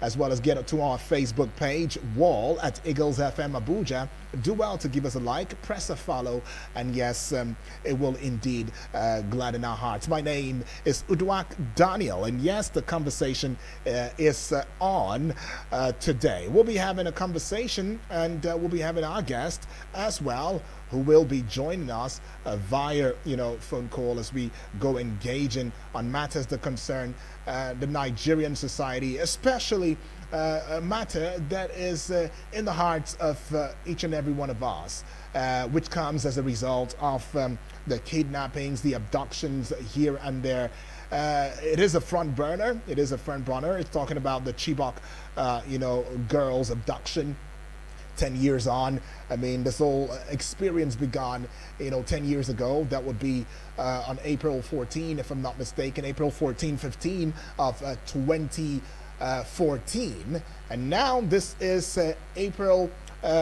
as well as get to our Facebook page, wall at Eagles FM Abuja. Do well to give us a like, press a follow, and yes, it will indeed gladden our hearts. My name is Udwak Daniel, and yes, the conversation is on today. We'll be having a conversation, and we'll be having our guest as well, who will be joining us via phone call as we go engaging on matters that concern the Nigerian society, especially a matter that is in the hearts of each and every one of us, which comes as a result of the kidnappings, the abductions here and there. It is a front burner. It's talking about the Chibok, girls abduction. 10 years on. I mean, this whole experience began, 10 years ago. That would be on April 14, if I'm not mistaken, April 14, 15 of 2014. And now this is April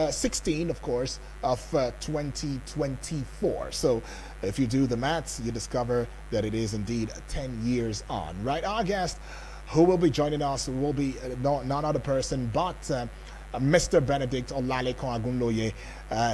16, of course, of 2024. So if you do the maths, you discover that it is indeed 10 years on, right? Our guest who will be joining us will be none other person but Mr. Benedict Olalekon Agunloye.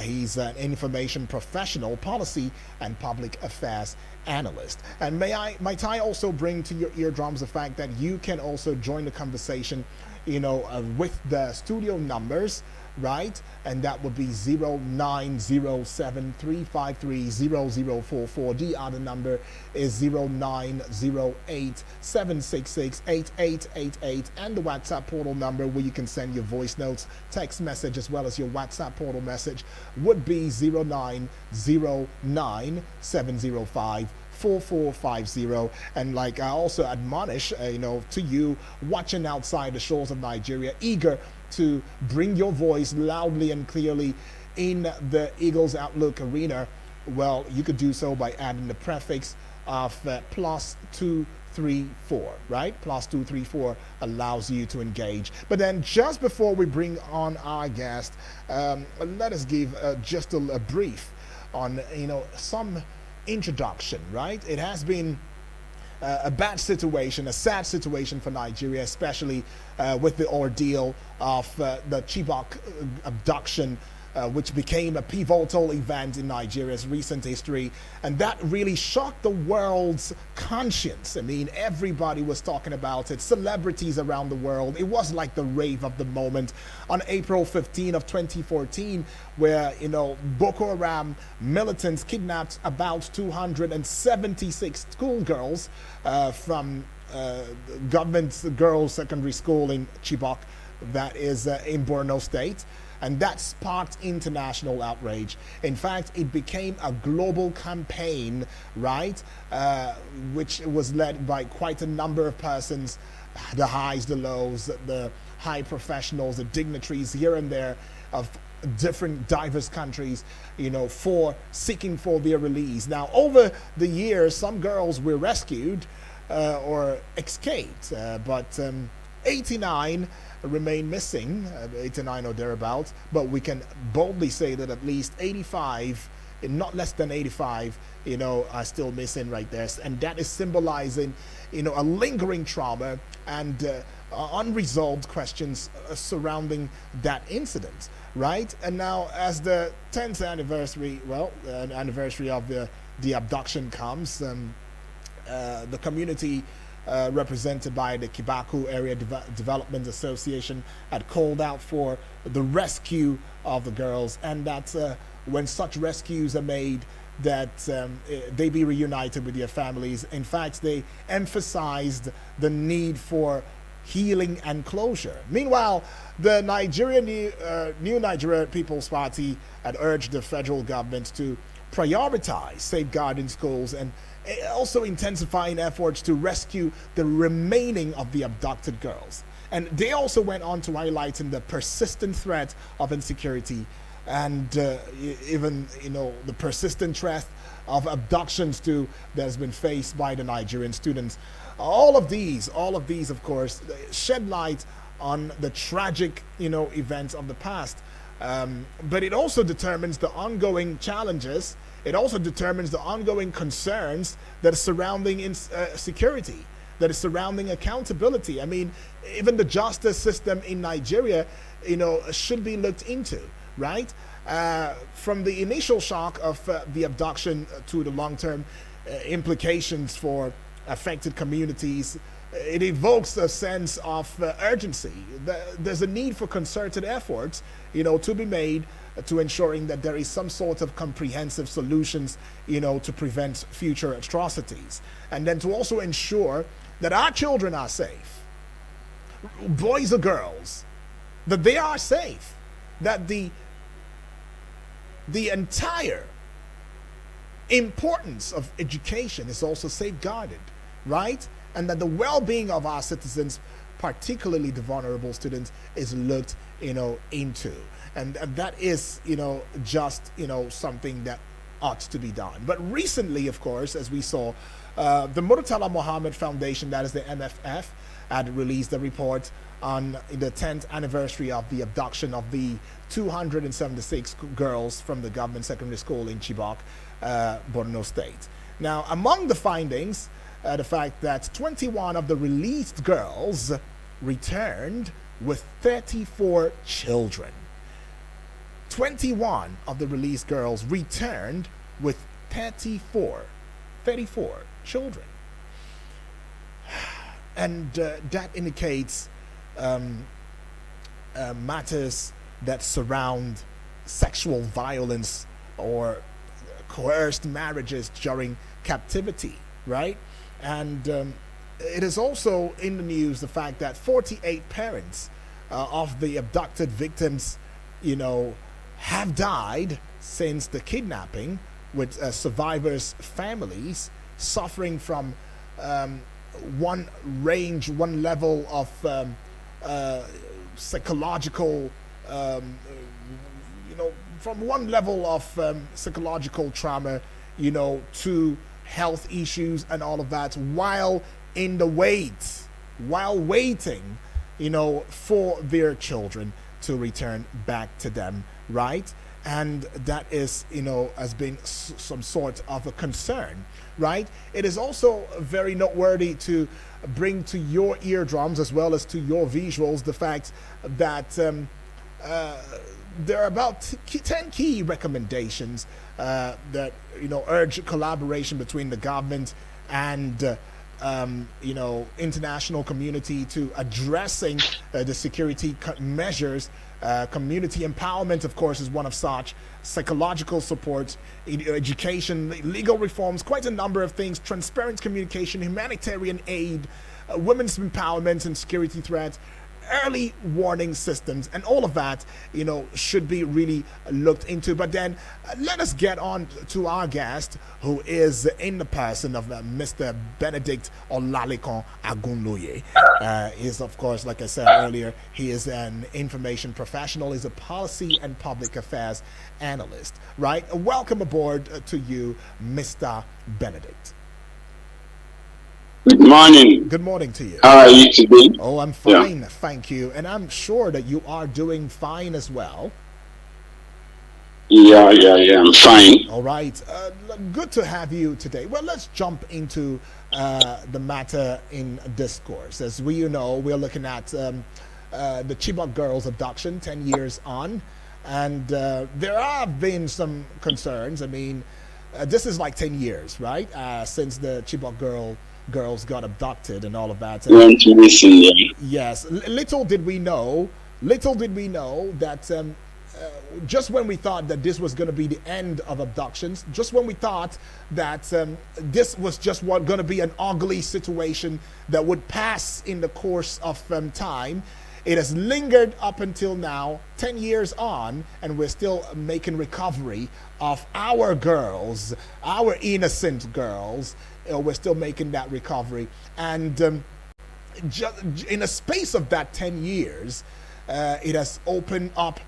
He's an information professional, policy and public affairs analyst. And might I also bring to your eardrums the fact that you can also join the conversation, with the studio numbers, right? And that would be 0907-353-0044. The other number is 0908-766-8888, and the WhatsApp portal number where you can send your voice notes, text message, as well as your WhatsApp portal message would be 0909-705-4450. And like I also admonish, to you watching outside the shores of Nigeria, eager to bring your voice loudly and clearly in the Eagles Outlook arena, well, you could do so by adding the prefix of +234, right? +234 allows you to engage. But then just before we bring on our guest, let us give just a brief on, some introduction, right? It has been a bad situation, a sad situation for Nigeria, especially with the ordeal of the Chibok abduction, which became a pivotal event in Nigeria's recent history. And that really shocked the world's conscience. I mean, everybody was talking about it, celebrities around the world. It was like the rave of the moment on April 15 of 2014, where, Boko Haram militants kidnapped about 276 schoolgirls from government girls' secondary school in Chibok, that is in Borno State. And that sparked international outrage. In fact, it became a global campaign, right? Which was led by quite a number of persons, the highs, the lows, the high professionals, the dignitaries here and there of different diverse countries, for seeking for their release. Now, over the years, some girls were rescued or escaped, but 89 remain missing, 89 or thereabouts, but we can boldly say that at least 85, not less than 85, are still missing right there. And that is symbolizing, a lingering trauma and unresolved questions surrounding that incident, right? And now as the 10th anniversary, anniversary of the abduction comes, the community represented by the Kibaku Area Development Association had called out for the rescue of the girls, and that when such rescues are made, that they be reunited with their families. In fact, they emphasized the need for healing and closure. Meanwhile, the New Nigeria People's Party had urged the federal government to prioritize safeguarding schools and also intensifying efforts to rescue the remaining of the abducted girls. And they also went on to highlighting the persistent threat of insecurity and even, the persistent threat of abductions too that has been faced by the Nigerian students. All of these, of course, shed light on the tragic, events of the past. But it also determines the ongoing challenges. It also determines the ongoing concerns that are surrounding security. that is surrounding accountability. I mean, even the justice system in Nigeria, should be looked into, right? From the initial shock of the abduction to the long-term implications for affected communities, it evokes a sense of urgency. There's a need for concerted efforts, to be made to ensuring that there is some sort of comprehensive solutions, to prevent future atrocities, and then to also ensure that our children are safe, boys or girls, that they are safe, that the entire importance of education is also safeguarded, right? And that the well-being of our citizens, particularly the vulnerable students, is looked, into. And that is, just, something that ought to be done. But recently, of course, as we saw, the Murtala Muhammad Foundation, that is the MFF, had released a report on the 10th anniversary of the abduction of the 276 girls from the government secondary school in Chibok, Borno State. Now, among the findings, the fact that 21 of the released girls returned with 34 children. 21 of the released girls returned with 34 children. And that indicates matters that surround sexual violence or coerced marriages during captivity, right? And it is also in the news the fact that 48 parents of the abducted victims, have died since the kidnapping, with survivors' families suffering from one level of psychological, from one level of psychological trauma, to health issues and all of that, while waiting, for their children to return back to them, right? And that is, has been some sort of a concern, right? It is also very noteworthy to bring to your eardrums as well as to your visuals the fact that there are about 10 key recommendations that urge collaboration between the government and international community to addressing the security measures. Community empowerment, of course, is one of such. Psychological support, education, legal reforms, quite a number of things. Transparent communication, humanitarian aid, women's empowerment and security threats, early warning systems, and all of that, should be really looked into. But then let us get on to our guest, who is in the person of Mr. Benedict Olalekan Agunloye. Is, of course, like I said earlier, he is an information professional. He's a policy and public affairs analyst, right? Welcome aboard to you, Mr. Benedict. Good morning. Good morning to you. How are you today? Oh, I'm fine, thank you. And I'm sure that you are doing fine as well. Yeah, I'm fine. All right. Good to have you today. Well, let's jump into the matter in discourse. As we're looking at the Chibok Girls Abduction 10 years on. And there have been some concerns. I mean, this is like 10 years, right? Since the Chibok girls got abducted and all of that. Want to listen, yeah. Yes. Little did we know that just when we thought that this was going to be the end of abductions, just when we thought that this was just going to be an ugly situation that would pass in the course of time, it has lingered up until now, 10 years on, and we're still making recovery of our girls, our innocent girls. We're still making that recovery. And in a space of that 10 years, it has opened up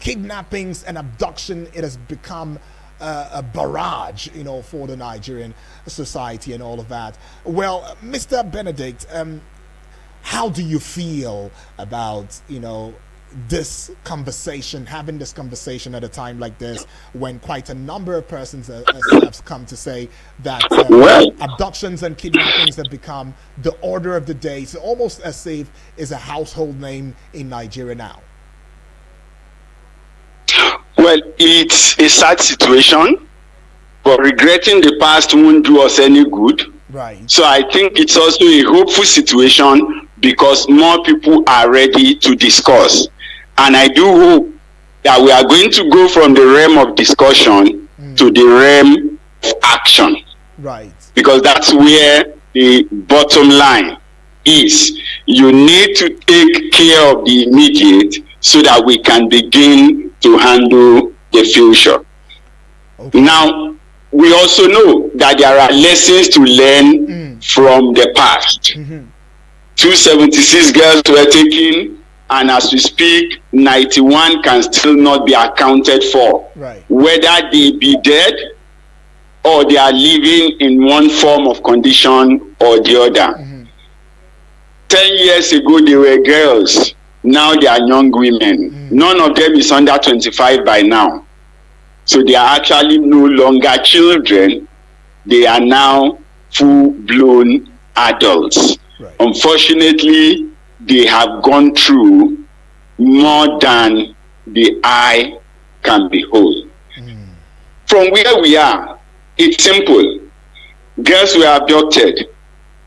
kidnappings and abduction. It has become a barrage, for the Nigerian society and all of that. Well, Mr. Benedict, how do you feel about, this conversation, having this conversation at a time like this, when quite a number of persons have come to say that Well, abductions and kidnappings have become the order of the day. It's almost as if it's a household name in Nigeria now. well, it's a sad situation, but regretting the past won't do us any good. Right. So I think it's also a hopeful situation because more people are ready to discuss. And I do hope that we are going to go from the realm of discussion to the realm of action. Right. Because that's where the bottom line is. You need to take care of the immediate so that we can begin to handle the future. Okay. Now, we also know that there are lessons to learn from the past. 276 girls were taken, and as we speak, 91 can still not be accounted for. Right. Whether they be dead or they are living in one form of condition or the other. 10 years ago, they were girls. Now they are young women. None of them is under 25 by now. So they are actually no longer children. They are now full-blown adults. Right. Unfortunately, they have gone through more than the eye can behold. From where we are, it's simple. Girls were abducted.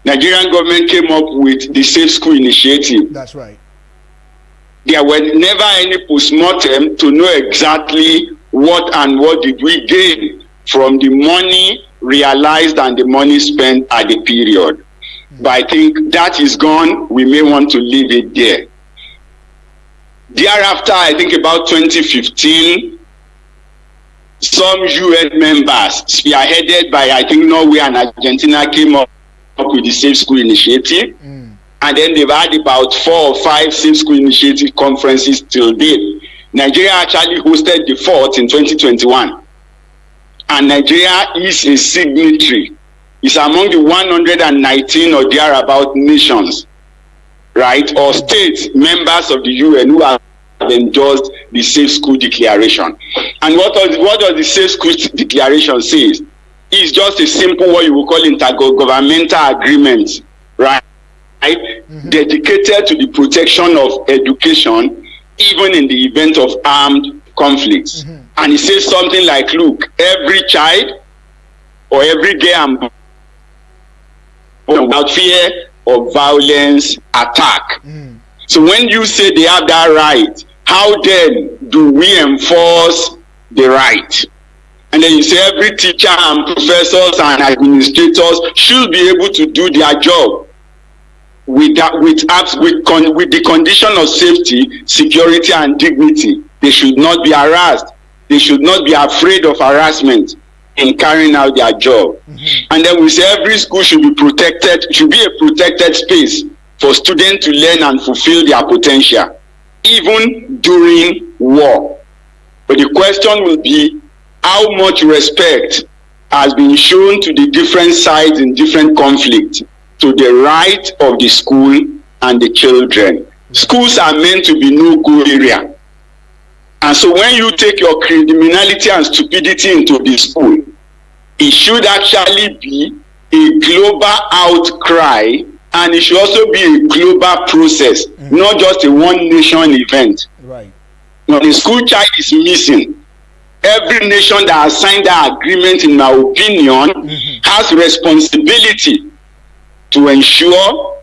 Nigerian government came up with the Safe School Initiative. That's right. There were never any postmortem to know exactly what did we gain from the money realized and the money spent at the period. But I think that is gone. We may want to leave it there. Thereafter, I think about 2015, some UN members, spearheaded by I think Norway and Argentina, came up with the Safe School Initiative. And then they've had about 4 or 5 Safe School Initiative conferences till date. Nigeria actually hosted the 4th in 2021. And Nigeria is a signatory. It's among the 119 or thereabout nations, right, or states, members of the UN who have endorsed the Safe School Declaration. And what does the Safe School Declaration say? It's just a simple, what you would call intergovernmental agreement, right? Dedicated to the protection of education, even in the event of armed conflicts. And it says something like, look, every child or every girl and boy without fear of violence, attack. So when you say they have that right, how then do we enforce the right? And then you say every teacher and professors and administrators should be able to do their job with the condition of safety, security, and dignity. They should not be harassed. They should not be afraid of harassment in carrying out their job. And then we say every school should be protected, should be a protected space for students to learn and fulfill their potential, even during war. But the question will be, how much respect has been shown to the different sides in different conflicts to the right of the school and the children? Schools are meant to be no-go area. And so when you take your criminality and stupidity into the school, it should actually be a global outcry, and it should also be a global process, not just a one-nation event. Right. When a school child is missing, every nation that has signed that agreement, in my opinion, has responsibility to ensure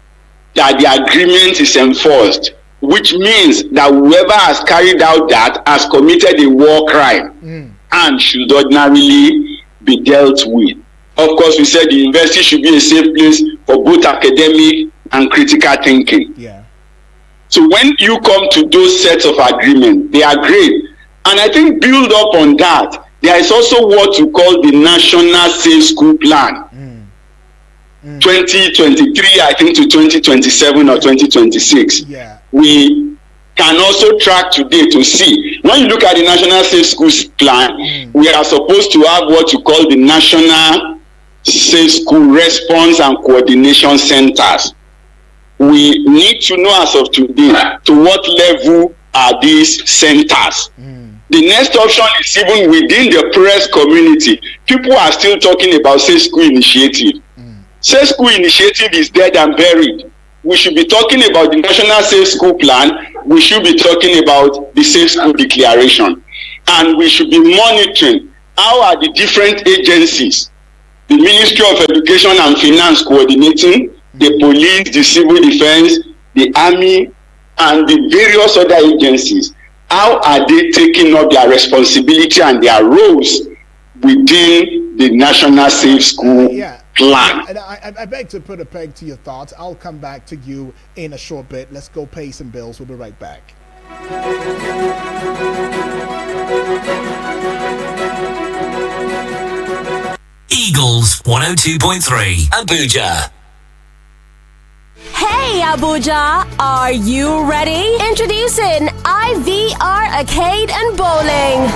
that the agreement is enforced, which means that whoever has carried out that has committed a war crime and should ordinarily be dealt with. Of course, we said the university should be a safe place for both academic and critical thinking. Yeah. So when you come to those sets of agreements, they are great. And I think build up on that, there is also what you call the National Safe School Plan. 2023, I think, to 2027 or 2026. Yeah. We can also track today to see. When you look at the National Safe Schools Plan, we are supposed to have what you call the National Safe School Response and Coordination Centers. We need to know as of today to what level are these centers. The next option is even within the press community. People are still talking about safe school initiative. Safe school initiative is dead and buried. We should be talking about the National Safe School Plan. We should be talking about the Safe School Declaration. And we should be monitoring how are the different agencies, the Ministry of Education and Finance coordinating, the police, the civil defense, the army, and the various other agencies. How are they taking up their responsibility and their roles within the National Safe School Plan? And I beg to put a peg to your thoughts. I'll come back to you in a short bit. Let's go pay some bills. We'll be right back. Eagles 102.3 Abuja. Hey Abuja, are you ready? Introducing IVR Arcade and Bowling.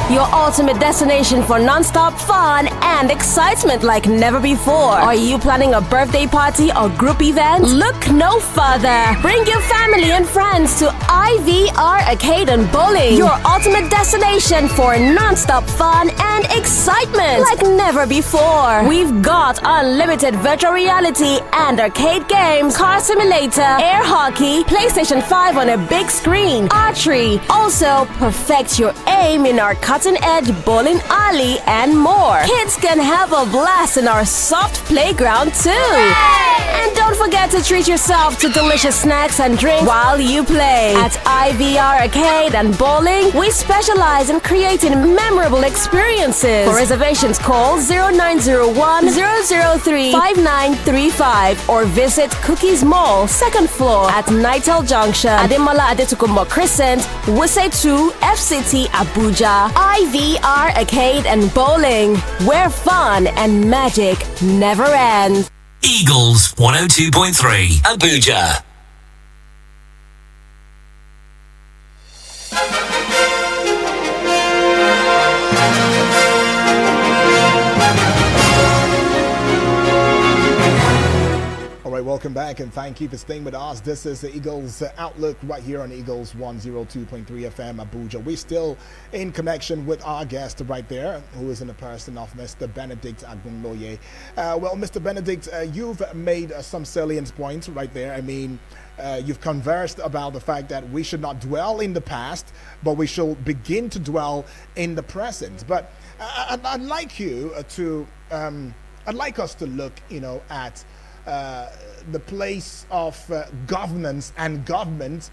Your ultimate destination for non-stop fun and excitement like never before. Are you planning a birthday party or group event? Look no further. Bring your family and friends to IVR Arcade and Bowling. Your ultimate destination for non-stop fun and excitement like never before. We've got unlimited virtual reality and arcade games, car simulator, air hockey, PlayStation 5 on a big screen, archery. Also, perfect your aim in our cutting-edge bowling alley and more. Kids can have a blast in our soft playground too. And don't forget to treat yourself to delicious snacks and drinks while you play. At IVR Arcade and Bowling, we specialize in creating memorable experiences. For reservations, call 0901-003-5935 or visit Cookies Mall, second floor at Nitel Junction, Ademola Adetukumbo Crescent, Wuse 2, FCT, Abuja. IVR Arcade and Bowling, where fun and magic never end. Eagles 102.3 Abuja. Welcome back and thank you for staying with us. This is the Eagles Outlook right here on Eagles 102.3 FM Abuja. We're still in connection with our guest right there, who is in the person of Mr. Benedict Agunloye. Well, Mr. Benedict, you've made some salient points right there. I mean, you've conversed about the fact that we should not dwell in the past, but we should begin to dwell in the present. But I'd like you to, I'd like us to look, at the place of governance and government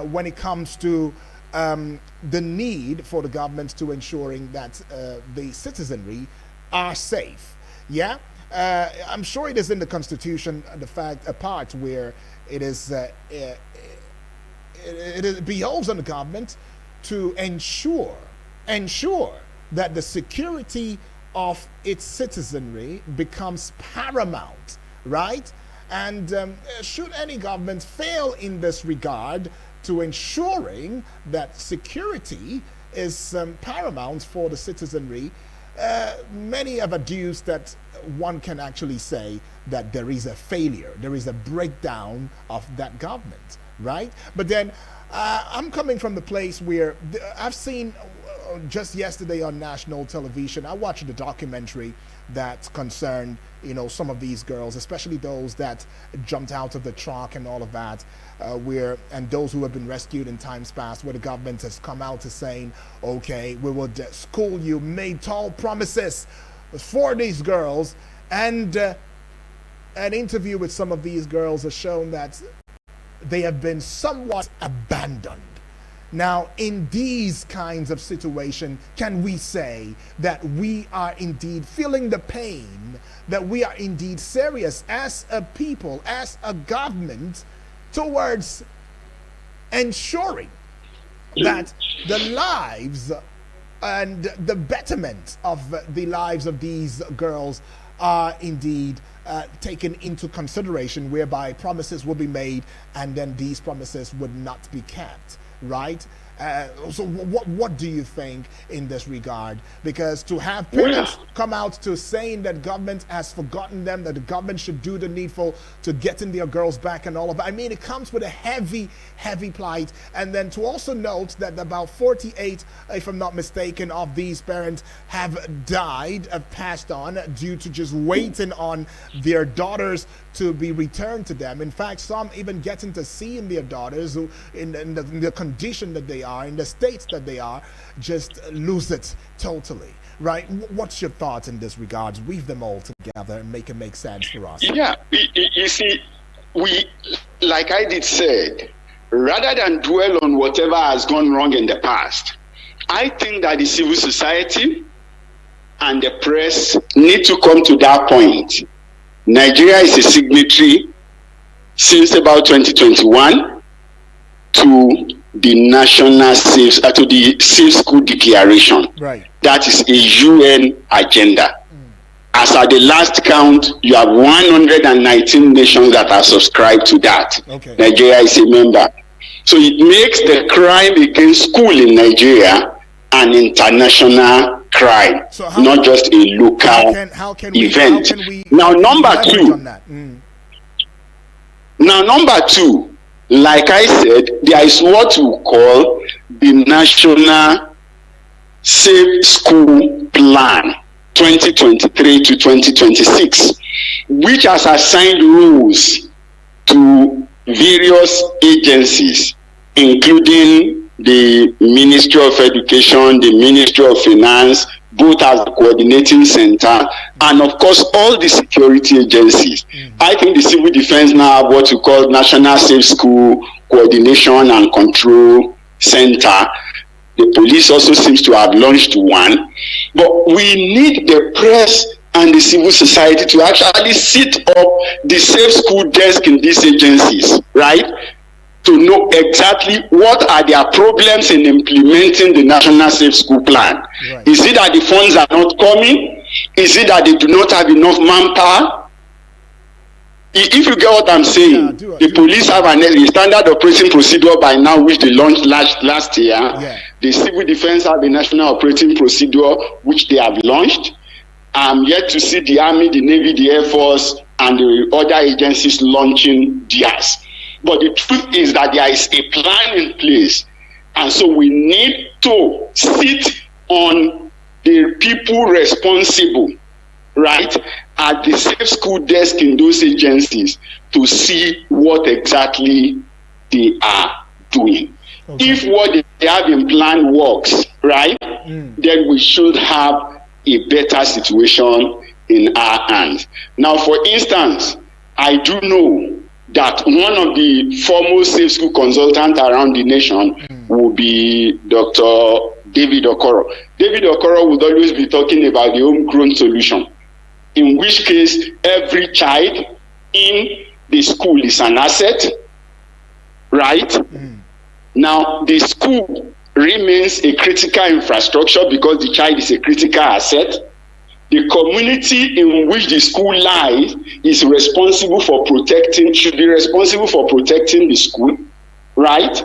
when it comes to the need for the government to ensuring that the citizenry are safe. Yeah, I'm sure it is in the Constitution, the fact, a part where it is it behoves on the government to ensure that the security of its citizenry becomes paramount, right? And should any government fail in this regard to ensuring that security is paramount for the citizenry, many have adduced that one can actually say that there is a failure, there is a breakdown of that government, right? But then I'm coming from the place where I've seen just yesterday on national television, I watched a documentary that concerned, some of these girls, especially those that jumped out of the truck and all of that, and those who have been rescued in times past, where the government has come out to saying, okay, we will school you, made tall promises for these girls, and an interview with some of these girls has shown that they have been somewhat abandoned. Now, in these kinds of situations, can we say that we are indeed feeling the pain, that we are indeed serious as a people, as a government, towards ensuring that the lives and the betterment of the lives of these girls are indeed taken into consideration, whereby promises will be made and then these promises would not be kept? Right? So what do you think in this regard? Because to have parents come out to saying that government has forgotten them, that the government should do the needful to getting their girls back and all of that, I mean, it comes with a heavy plight. And then to also note that about 48, if I'm not mistaken, of these parents have died, have passed on due to just waiting on their daughters to be returned to them. In fact, some even getting to seeing their daughters who, in the condition that they are, in the states that they are, just lose it totally. Right? What's your thoughts in this regard? Weave them all together and make it make sense for us. Yeah, you see, we, like I did said, rather than dwell on whatever has gone wrong in the past, I think that the civil society and the press need to come to that point. Nigeria is a signatory since about 2021 to the National Safe, to the Safe School Declaration. Right. That is a UN agenda. As at the last count, you have 119 nations that are subscribed to that. Okay. Nigeria is a member. So it makes the crime against school in Nigeria an international crime, So not just a local event. Now, number two, like I said, there is what we call the National Safe School Plan 2023 to 2026, which has assigned rules to various agencies, including the Ministry of Education, the Ministry of Finance, both as the coordinating center, and of course all the security agencies. I think the civil defense now have what we call National Safe School Coordination and Control Center. The police also seems to have launched one. But we need the press and the civil society to actually sit up the safe school desk in these agencies, right? To know exactly what are their problems in implementing the National Safe School Plan. Right. Is it that the funds are not coming? Is it that they do not have enough manpower? If you get what I'm saying, the police have a standard operating procedure by now, which they launched last year. Yeah. The civil defense have a national operating procedure, which they have launched. I'm yet to see the Army, the Navy, the Air Force, and the other agencies launching theirs. But the truth is that there is a plan in place. And so we need to sit on the people responsible, right, at the safe school desk in those agencies to see what exactly they are doing. Okay. If what they have in plan works, right, then we should have a better situation in our hands. Now, for instance, I do know that one of the foremost safe school consultants around the nation will be Dr. David Okoro. David Okoro would always be talking about the homegrown solution, in which case every child in the school is an asset, right? Now, the school remains a critical infrastructure because the child is a critical asset. The community in which the school lies is responsible for protecting, should be responsible for protecting the school, right?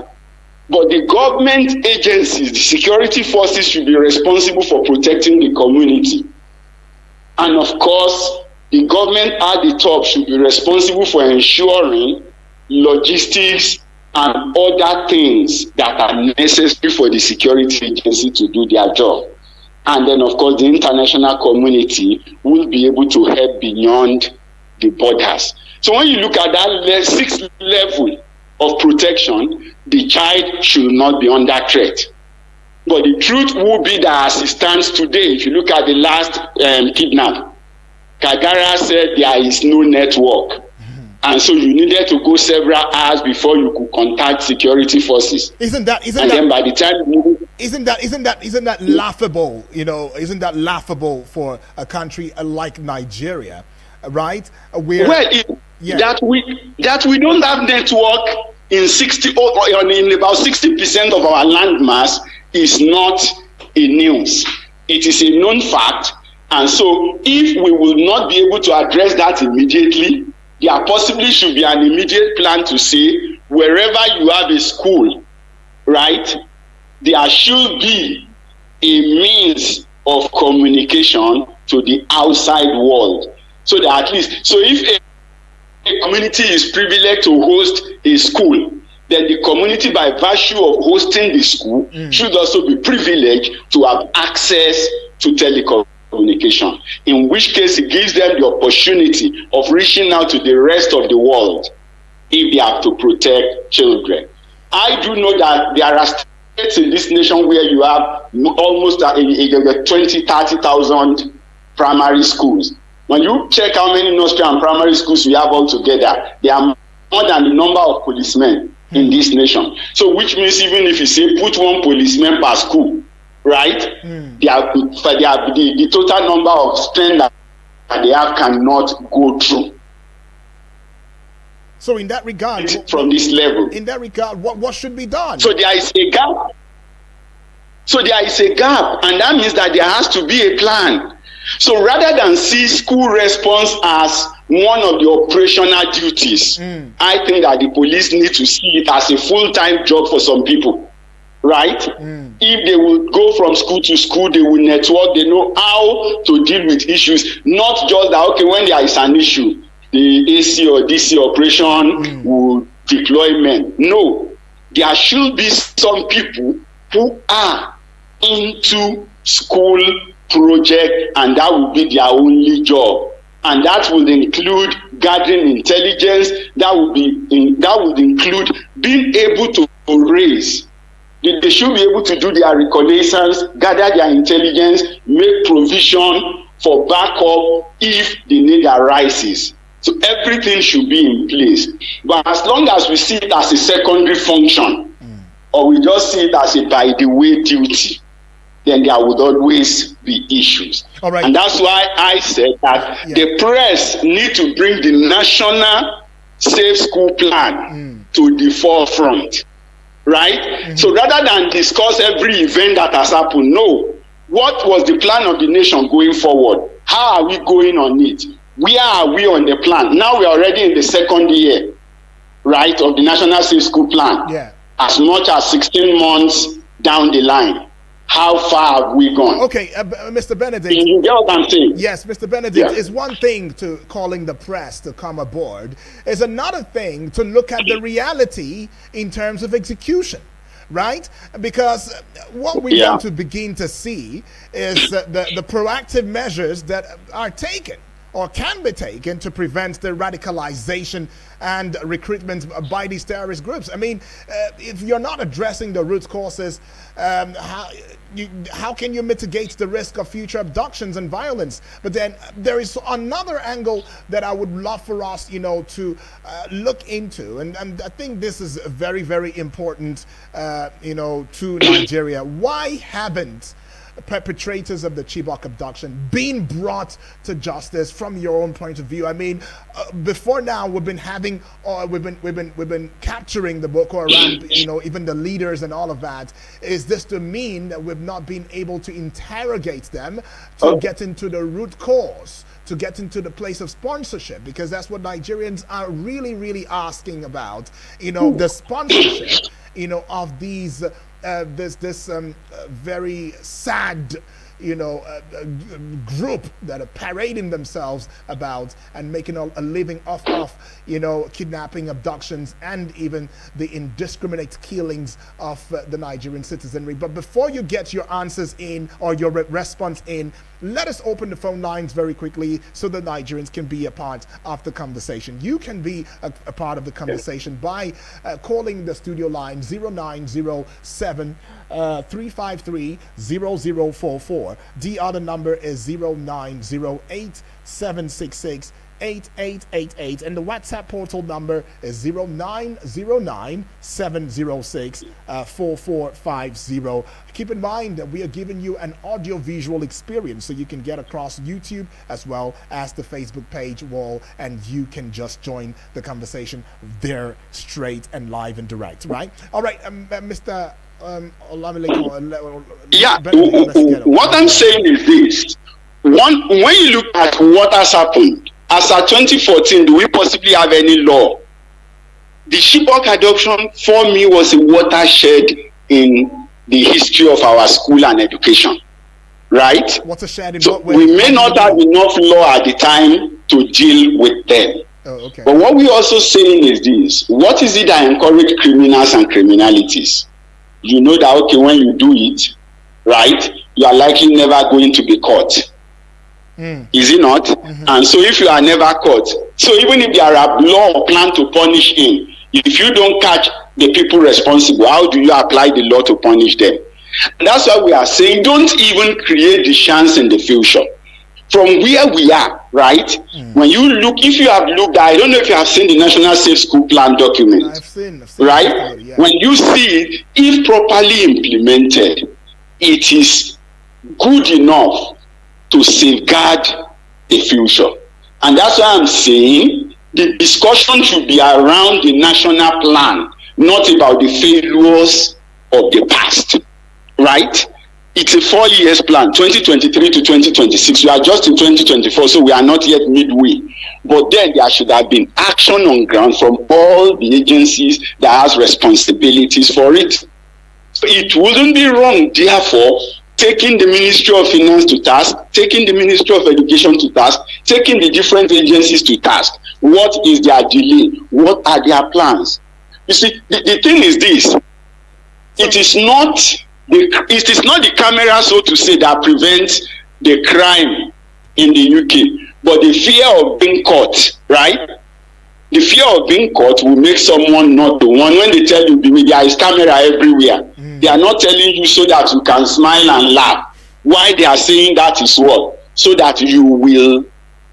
But the government agencies, the security forces should be responsible for protecting the community. And of course, the government at the top should be responsible for ensuring logistics and other things that are necessary for the security agency to do their job. And then, of course, the international community will be able to help beyond the borders. So when you look at that sixth level of protection, the child should not be under threat. But the truth will be that as it stands today, if you look at the last kidnap, Kagara said there is no network. And so you needed to go several hours before you could contact security forces. Isn't that laughable? You know, isn't that laughable for a country like Nigeria, right? That we don't have network in in about 60% of our landmass is not a news. It is a known fact, and so if we will not be able to address that immediately, there possibly should be an immediate plan to say wherever you have a school, right, there should be a means of communication to the outside world, so that at least, so if a community is privileged to host a school, then the community, by virtue of hosting the school, should also be privileged to have access to telecommunication, in which case it gives them the opportunity of reaching out to the rest of the world if they have to protect children. I do know that there are states in this nation where you have almost 20,000-30,000 primary schools. When you check how many nursery and primary schools we have altogether, there are more than the number of policemen in this nation. So which means even if you say put one policeman per school, right, the total number of strength that they have cannot go through. So in that regard, from this level, in that regard, what should be done? So there is a gap. And that means that there has to be a plan. So rather than see school response as one of the operational duties, I think that the police need to see it as a full-time job for some people, right? If they will go from school to school, they will network, they know how to deal with issues, not just that, okay, when there is an issue, the AC or DC operation will deploy men. No, there should be some people who are into school project, and that will be their only job, and that would include gathering intelligence. That would include being able to raise. They should be able to do their reconnaissance, gather their intelligence, make provision for backup if the need arises. So everything should be in place. But as long as we see it as a secondary function, or we just see it as a by the way duty, then there would always be issues. All right. And that's why I said that the press need to bring the national safe school plan to the forefront, right? So rather than discuss every event that has happened, no. What was the plan of the nation going forward? How are we going on it? Where are we on the plan? Now we are already in the second year, right, of the national safe school plan. Yeah. As much as 16 months down the line. How far have we gone? Okay, Mr. Benedict. You get what I'm saying? Yes, Mr. Benedict, is one thing to calling the press to come aboard. Is another thing to look at the reality in terms of execution, right? Because what we want to begin to see is the proactive measures that are taken or can be taken to prevent the radicalization and recruitment by these terrorist groups. I mean, if you're not addressing the root causes, how can you mitigate the risk of future abductions and violence? But then there is another angle that I would love for us, to look into, and I think this is very, very important, to Nigeria. Why haven't perpetrators of the Chibok abduction being brought to justice from your own point of view? I mean, before now we've been having, we've been capturing the Boko Haram, even the leaders and all of that. Is this to mean that we've not been able to interrogate them to get into the root cause, to get into the place of sponsorship? Because that's what Nigerians are really, really asking about. The sponsorship, of these. This very sad, group that are parading themselves about and making a living off kidnapping, abductions, and even the indiscriminate killings of the Nigerian citizenry. But before you get your answers in or your response in, let us open the phone lines very quickly so the Nigerians can be a part of the conversation. You can be a part of the conversation by calling the studio line 0907 353 0044. The other number is 0908 766 8888, and the WhatsApp portal number is 0909 706 4450. Keep in mind that we are giving you an audio-visual experience, so you can get across YouTube as well as the Facebook page wall, and you can just join the conversation there straight and live and direct, right? All right, Mr. What I'm saying is this. When you look at what has happened, as at 2014, do we possibly have any law? The Chibok adoption for me was a watershed in the history of our school and education, right? What's a shared? So we may not have enough law at the time to deal with them. Oh, okay. But what we also saying is this: what is it that encourage criminals and criminalities? You know that, okay, when you do it, right, you are likely never going to be caught. Is it not? And so if you are never caught, so even if there are law plan to punish him, if you don't catch the people responsible, how do you apply the law to punish them? And that's why we are saying, don't even create the chance in the future. From where we are, right? When you look, if you have looked, I don't know if you have seen the National Safe School Plan document. I've seen right? Yeah. When you see it, if properly implemented, it is good enough to safeguard the future. And that's why I'm saying the discussion should be around the national plan, not about the failures of the past, right? It's a 4 years plan, 2023 to 2026. We are just in 2024, so we are not yet midway. But then there should have been action on ground from all the agencies that has responsibilities for it. So it wouldn't be wrong, therefore, taking the Ministry of Finance to task, taking the Ministry of Education to task, taking the different agencies to task. What is their delay? What are their plans? You see, the thing is this: it is not the camera, so to say, that prevents the crime in the UK, but the fear of being caught, right? The fear of being caught will make someone not the one. When they tell you there is camera everywhere, they are not telling you so that you can smile and laugh. Why they are saying that is what? So that you will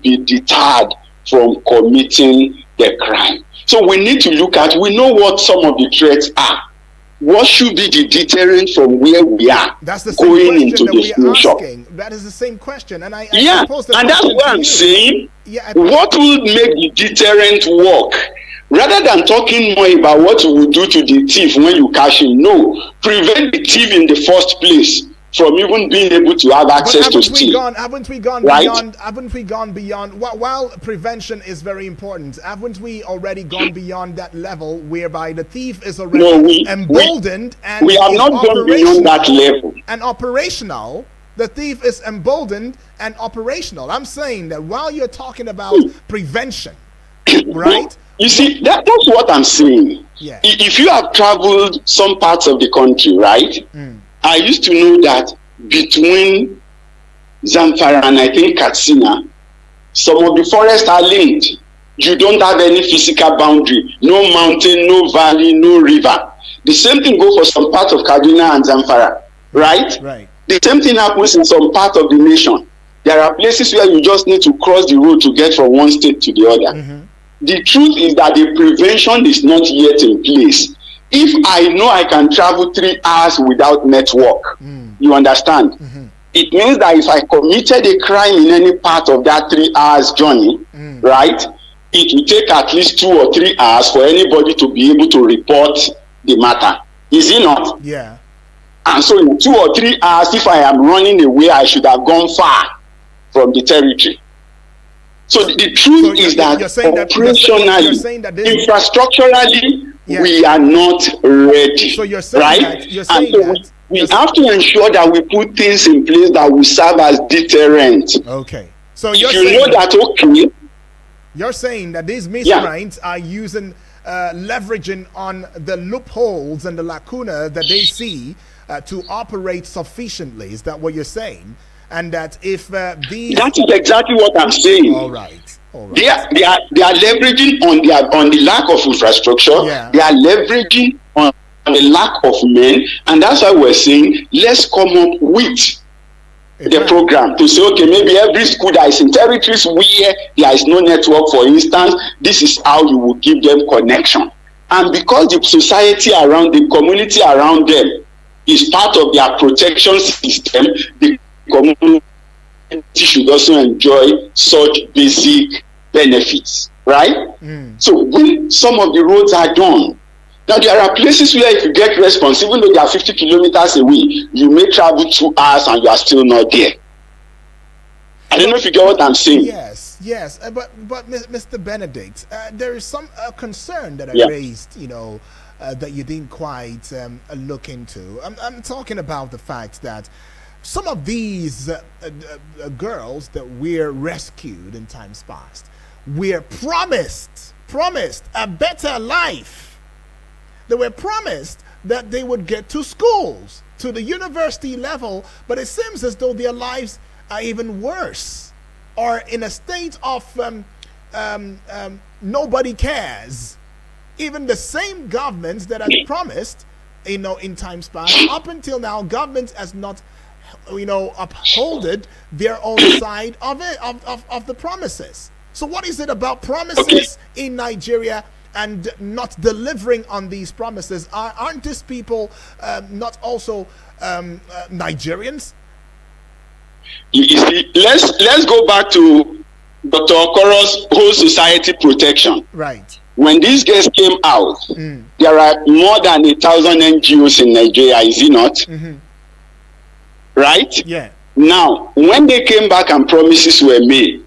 be deterred from committing the crime. So we need to look at, we know what some of the threats are. What should be the deterrent from where we are? That's the same going question into that the we are future. asking. That is the same question, and I posed the and that's question what to I'm you. saying. Yeah, what will make the deterrent work? Rather than talking more about what you will do to the thief when you catch him, no, prevent the thief in the first place from even being able to have access to steal. Haven't we gone beyond? While prevention is very important, haven't we already gone beyond that level whereby the thief is already emboldened and we have not gone beyond that level. And operational. The thief is emboldened and operational. I'm saying that while you're talking about prevention, right? You see, that's what I'm saying. Yeah. If you have traveled some parts of the country, right? I used to know that between Zamfara and I think Katsina, some of the forests are linked. You don't have any physical boundary, no mountain, no valley, no river. The same thing goes for some parts of Kaduna and Zamfara, right? Right. The same thing happens in some part of the nation. There are places where you just need to cross the road to get from one state to the other. The truth is that the prevention is not yet in place. If I know I can travel 3 hours without network, you understand? It means that if I committed a crime in any part of that 3 hours journey, right, it will take at least 2 or 3 hours for anybody to be able to report the matter. Is it not? Yeah. And so in 2 or 3 hours, if I am running away, I should have gone far from the territory. So the truth is that operationally, infrastructurally, we are not ready. So you're saying right? That, you're saying and so that, we have to ensure that we put things in place that will serve as deterrent. Okay. So if you know that, okay. You're saying that these miscreants are using, leveraging on the loopholes and the lacuna that they see to operate sufficiently. Is that what you're saying? And that if these... That is exactly what I'm saying. All right. They are leveraging on the lack of infrastructure. Yeah. They are leveraging on the lack of men, and that's why we're saying let's come up with the program to say, okay, maybe every school that is in territories where there is no network, for instance, this is how you will give them connection. And because the society around, the community around them is part of their protection system, the community should also enjoy such basic benefits, right? So when some of the roads are done, now there are places where if you get response, even though they are 50 kilometers away, you may travel 2 hours and you are still not there. I don't know if you get what I'm saying. Yes. But Mr. Benedict, there is some concern that I raised, that you didn't quite look into. I'm talking about the fact that some of these girls that were rescued in times past were promised a better life. They were promised that they would get to schools, to the university level, but it seems as though their lives are even worse, or in a state of nobody cares. Even the same governments that had promised, in times past, up until now, government has not, upholded their own side of it, of the promises. So what is it about promises in Nigeria and not delivering on these promises? Aren't these people not also Nigerians? You see, let's go back to Dr. Okoro's whole society protection. Right. When these girls came out, there are more than 1,000 NGOs in Nigeria, is it not? Mm-hmm. Right? Yeah. Now, when they came back and promises were made,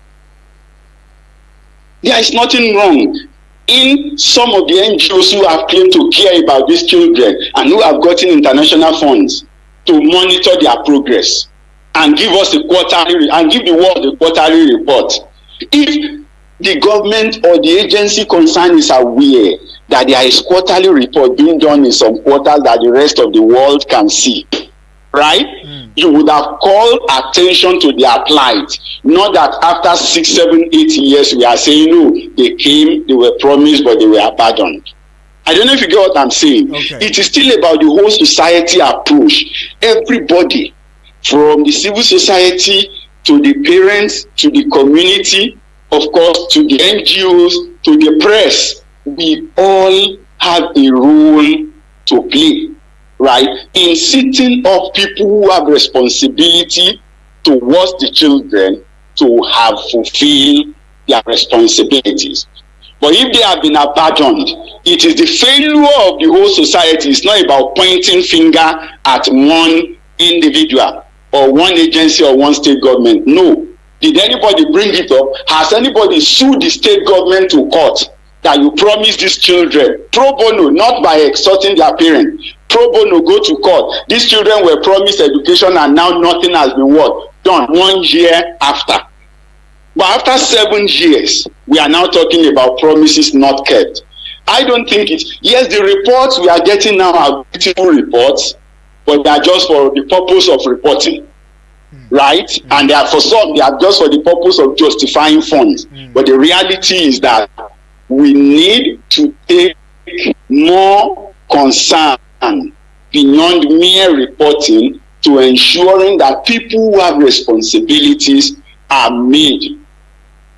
there is nothing wrong in some of the NGOs who have claimed to care about these children and who have gotten international funds to monitor their progress and give us give the world a quarterly report. If the government or the agency concerned is aware that there is quarterly report being done in some quarters that the rest of the world can see, right? You would have called attention to their plight. Not that after 6, 7, 8 years we are saying, no, they came, they were promised, but they were abandoned. I don't know if you get what I'm saying. Okay. It is still about the whole society approach. Everybody, from the civil society to the parents to the community, of course, to the NGOs, to the press, we all have a role to play, right? In setting up people who have responsibility towards the children to have fulfilled their responsibilities. But if they have been abandoned, it is the failure of the whole society. It's not about pointing finger at one individual or one agency or one state government. No. Did anybody bring it up? Has anybody sued the state government to court that you promised these children pro bono, not by extorting their parents? Pro bono, go to court. These children were promised education and now nothing has been done 1 year after. But after 7 years, we are now talking about promises not kept. I don't think yes, the reports we are getting now are beautiful reports, but they are just for the purpose of reporting. Right? And they are for some, they are just for the purpose of justifying funds. But the reality is that we need to take more concern beyond mere reporting to ensuring that people who have responsibilities are made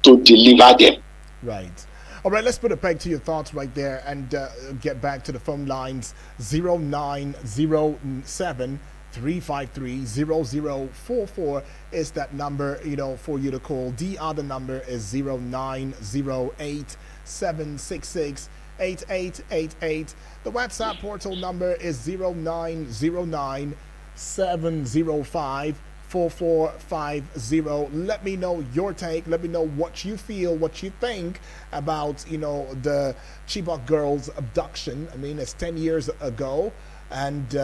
to deliver them. Right. All right, let's put a peg to your thoughts right there and get back to the phone lines. 0907 353-0044 is that number, for you to call. The other number is 0908-766-8888. The WhatsApp portal number is 0909-705-4450. Let me know your take. Let me know what you feel, what you think about, the Chibok Girls Abduction. I mean, it's 10 years ago. And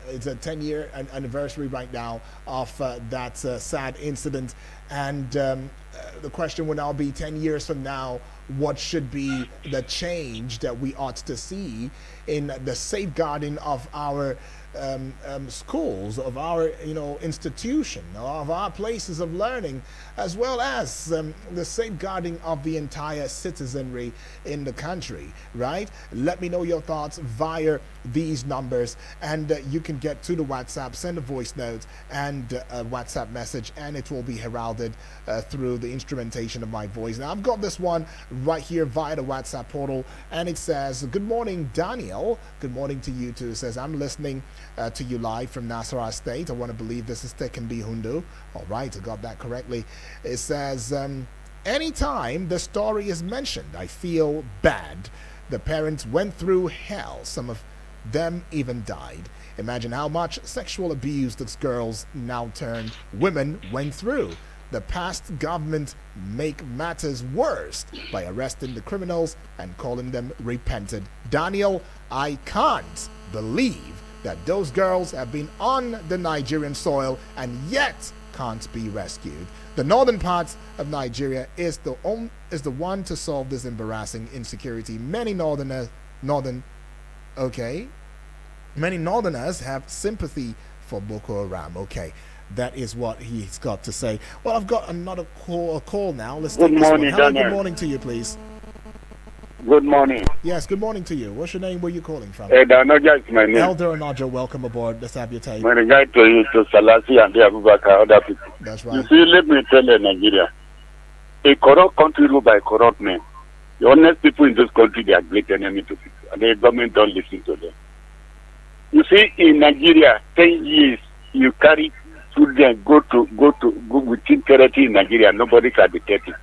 it's a 10-year anniversary right now of that sad incident. And the question will now be 10 years from now, what should be the change that we ought to see in the safeguarding of our schools, of our institution, of our places of learning, as well as the safeguarding of the entire citizenry in the country, right? Let me know your thoughts via these numbers, and you can get to the WhatsApp, send a voice note and a WhatsApp message, and it will be heralded through the instrumentation of my voice. Now I've got this one right here via the WhatsApp portal, and it says, good morning, Daniel. Good morning to you too. It says, I'm listening to you live from Nasarawa State. I want to believe this is Tekenbi Hundu. All right, I got that correctly. It says, anytime the story is mentioned, I feel bad. The parents went through hell. Some of them even died. Imagine how much sexual abuse these girls, now turned women, went through. the past government make matters worse by arresting the criminals and calling them repentant. Daniel, I can't believe that those girls have been on the Nigerian soil and yet can't be rescued. The northern part of Nigeria is the one to solve this embarrassing insecurity. Many northerners have sympathy for Boko Haram. Okay, that is what he's got to say. Well, I've got another call now. Let's take this one. Hello, good morning to you, please. Good morning. Yes, good morning to you. What's your name? Where are you calling from? Elder Onaja is my name. Elder Onaja, welcome aboard. Let's have your take. My regard to you, to Salasi and the Abubakar, other people. That's right. You see, let me tell you, Nigeria, a corrupt country ruled by corrupt men. The honest people in this country, they are great enemy to people, and the government don't listen to them. You see, in Nigeria, 10 years, you carry children go with insecurity in Nigeria, nobody can detect it.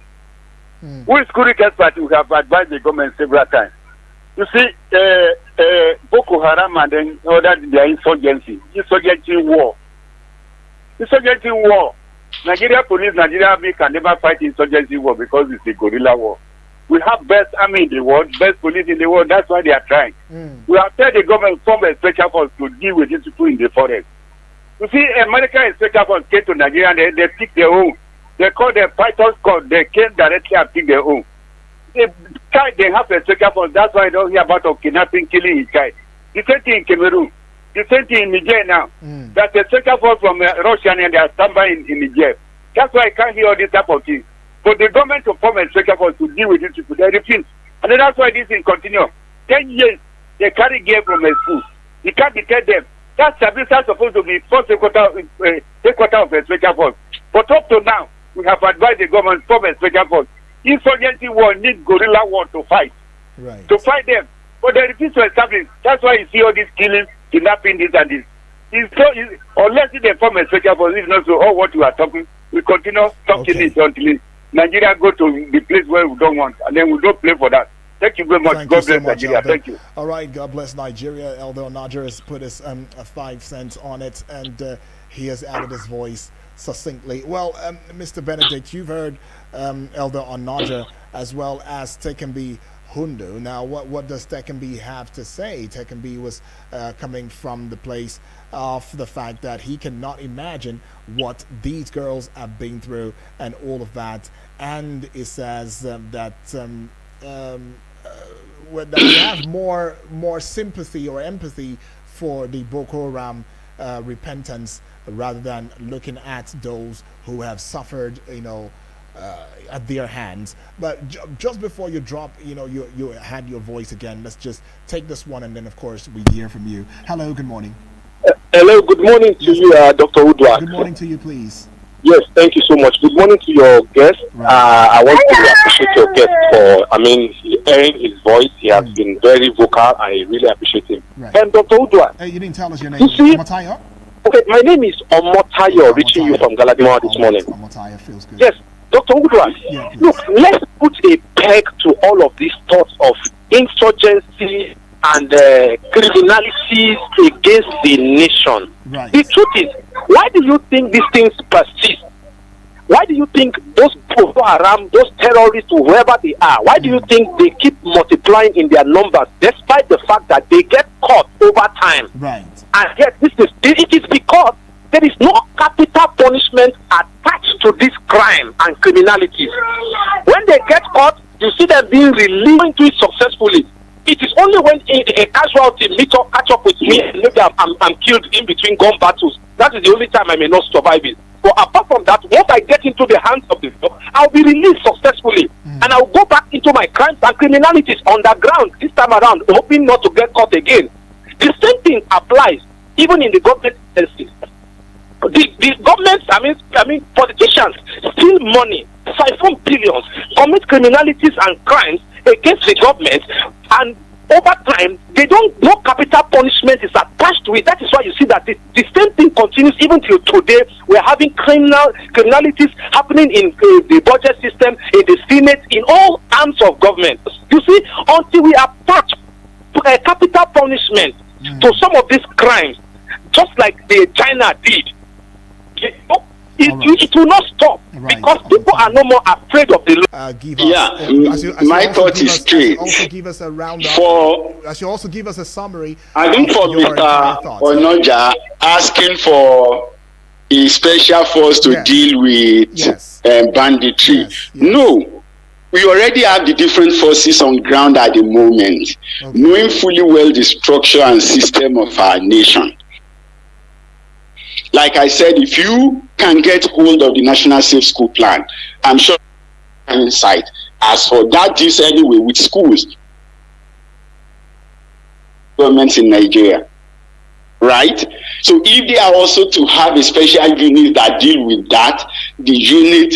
Who is security expert who have advised the government several times? You see, Boko Haram and then other their insurgency war. Nigeria police, Nigeria army can never fight insurgency war because it's a guerrilla war. We have best army in the world, best police in the world. That's why they are trying. We have told the government form a special force to deal with these people in the forest. You see, American special force came to Nigeria and they pick their own. They call them Python Squad. They came directly and pick their own. They have a special force. That's why I don't hear about kidnapping, killing in China. The same thing in Cameroon. The same thing in Niger now. That's a special force from Russia and they are standby in Niger. That's why I can't hear all this type of things. But the government to form a special force to deal with these people, they refuse. And then that's why this thing continues. 10 years, they carry gear from a school. You can't detect them. That service is supposed to be first quarter of a special force. But up to now, we have advised the government to form a special force. Insurgency war needs guerrilla war to fight. Right. To fight them. But they refuse to establish. That's why you see all these killings, kidnapping, this and this. Unless they form a special force, if not so, all what we are talking, we continue talking it until Nigeria go to the place where we don't want, and then we don't play for that. Thank you very much. Thank God you so bless much, Nigeria. Elder. Thank you. All right, God bless Nigeria. Elder Onaja has put his 5 cents on it, and he has added his voice succinctly. Well, Mr. Benedict, you've heard Elder Onaja as well as Tekenbi Hundu. Now, what does Tekenbi have to say? Tekenbi was coming from the place of the fact that he cannot imagine what these girls have been through and all of that, and it says that we have more sympathy or empathy for the Boko Haram repentance rather than looking at those who have suffered, at their hands. But just before you drop, you had your voice again. Let's just take this one, and then of course we hear from you. Hello, good morning. Hello, good morning to you, Dr. Woodward. Good morning to you, please. Yes, thank you so much. Good morning to your guest. Right. I want to appreciate your guest for, hearing his voice. He has been very vocal. I really appreciate him. Right. And Dr. Woodward. Hey, you didn't tell us your name. You see, Omotayo? okay, my name is Omotayo, reaching you from Galadima this morning. Omotayo feels good. Yes, Dr. Woodward. Yeah, please. Look, let's put a peg to all of these thoughts of insurgency and criminalities against the nation. Right. The truth is, why do you think these things persist? Why do you think those Boko Haram, those terrorists, whoever they are, why do you think they keep multiplying in their numbers despite the fact that they get caught over time? Right. And yet it is because there is no capital punishment attached to this crime and criminalities. When they get caught, you see them being released into it successfully. It is only when a casualty catch up with me and maybe I'm killed in between gun battles. That is the only time I may not survive it. But apart from that, once I get into the hands of the law, I'll be released successfully. And I'll go back into my crimes and criminalities underground this time around, hoping not to get caught again. The same thing applies even in the government agencies. The governments, I mean, politicians steal money, siphon billions, commit criminalities and crimes against the government, and over time, no capital punishment is attached to it. That is why you see that the same thing continues even till today. We're having criminalities happening in the budget system, in the Senate, in all arms of government. You see, until we attach a capital punishment to some of these crimes, just like China did, it will not stop because people are no more afraid of the law. Give us, my thought is straight. Also give us a roundup. I should also give us a summary. I think for Mr. Onoja asking for a special force to deal with banditry. Yes. No, we already have the different forces on ground at the moment, knowing fully well the structure and system of our nation. Like I said, if you can get hold of the National Safe School Plan, I'm sure insight. As for that, this anyway with schools, governments in Nigeria, right? So if they are also to have a special unit that deal with that, the unit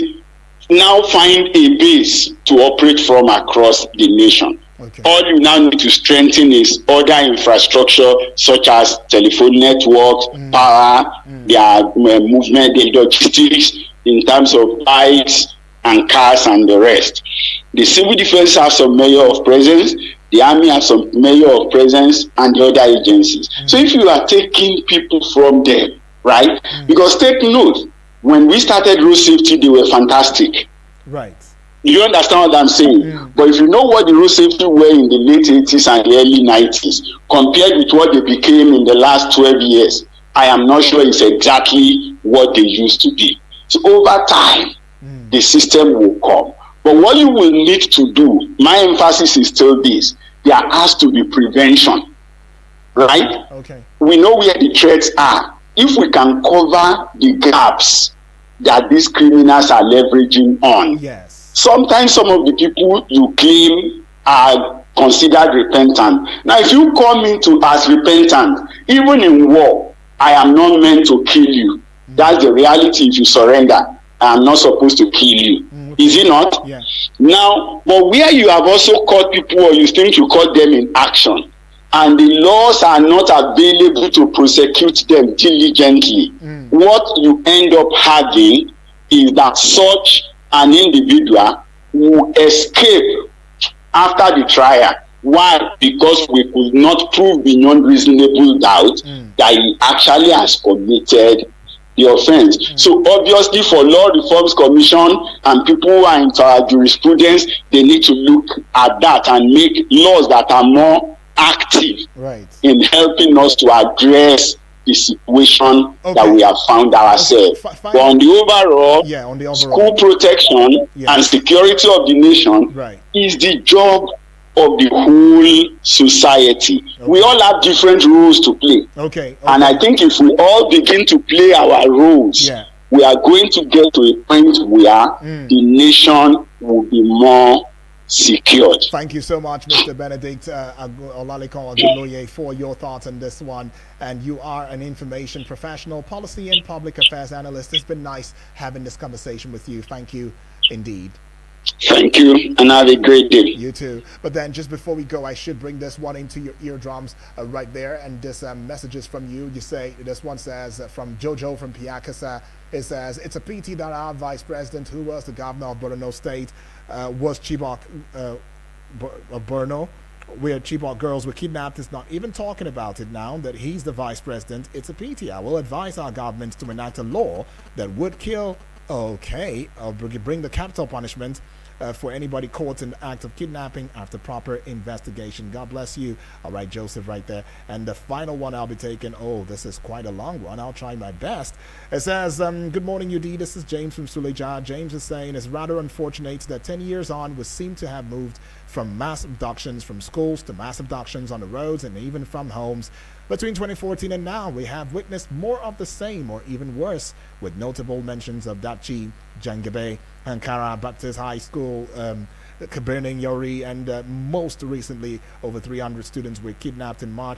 now find a base to operate from across the nation. All you now need to strengthen is other infrastructure such as telephone networks, power, their movement, the logistics in terms of bikes and cars and the rest. The civil defense have some measure of presence, the army has some measure of presence, and the other agencies. So if you are taking people from there, right? Because take note, when we started road safety, they were fantastic. Right. You understand what I'm saying? But if you know what the road safety were in the late 80s and the early 90s, compared with what they became in the last 12 years, I am not sure it's exactly what they used to be. So over time, the system will come. But what you will need to do, my emphasis is still this, there has to be prevention, right? Okay. We know where the threats are. If we can cover the gaps that these criminals are leveraging on, sometimes some of the people you claim are considered repentant. Now, if you come into as repentant, even in war, I am not meant to kill you. That's the reality. If you surrender, I am not supposed to kill you. Is it not? Yeah. Now, but where you have also caught people or you think you caught them in action, and the laws are not available to prosecute them diligently, what you end up having is that such an individual will escape after the trial. Why? Because we could not prove beyond reasonable doubt that he actually has committed the offense. So obviously for Law Reforms Commission and people who are into our jurisprudence, they need to look at that and make laws that are more active in helping us to address the situation that we have found ourselves. But on the overall, school protection and security of the nation is the job of the whole society. We all have different roles to play. And I think if we all begin to play our roles, we are going to get to a point where the nation will be more secured. Thank you so much, Mr. Benedict Olalikon Aguloye, for your thoughts on this one. And you are an information professional, policy and public affairs analyst. It's been nice having this conversation with you. Thank you indeed. Thank you, and have a great day. You too. But then just before we go, I should bring this one into your eardrums right there. And this message is from you. You say, this one says, from Jojo from Piakasa, it says, it's a pity that our vice president, who was the governor of Borno State, was Chibok Borno, where Chibok girls were kidnapped, is not even talking about it now that he's the vice president. It's a pity. I will advise our governments to enact a law that would kill, bring the capital punishment for anybody caught in the act of kidnapping after proper investigation. God bless you. All right, Joseph, right there. And the final one I'll be taking. Oh, this is quite a long one. I'll try my best. It says, good morning, UD. This is James from Suleja. James is saying it's rather unfortunate that 10 years on we seem to have moved from mass abductions from schools to mass abductions on the roads and even from homes. Between 2014 and now, we have witnessed more of the same or even worse, with notable mentions of Dachi, Jangabe, Ankara Baptist High School, Kaberning Yori, and most recently, over 300 students were kidnapped in March.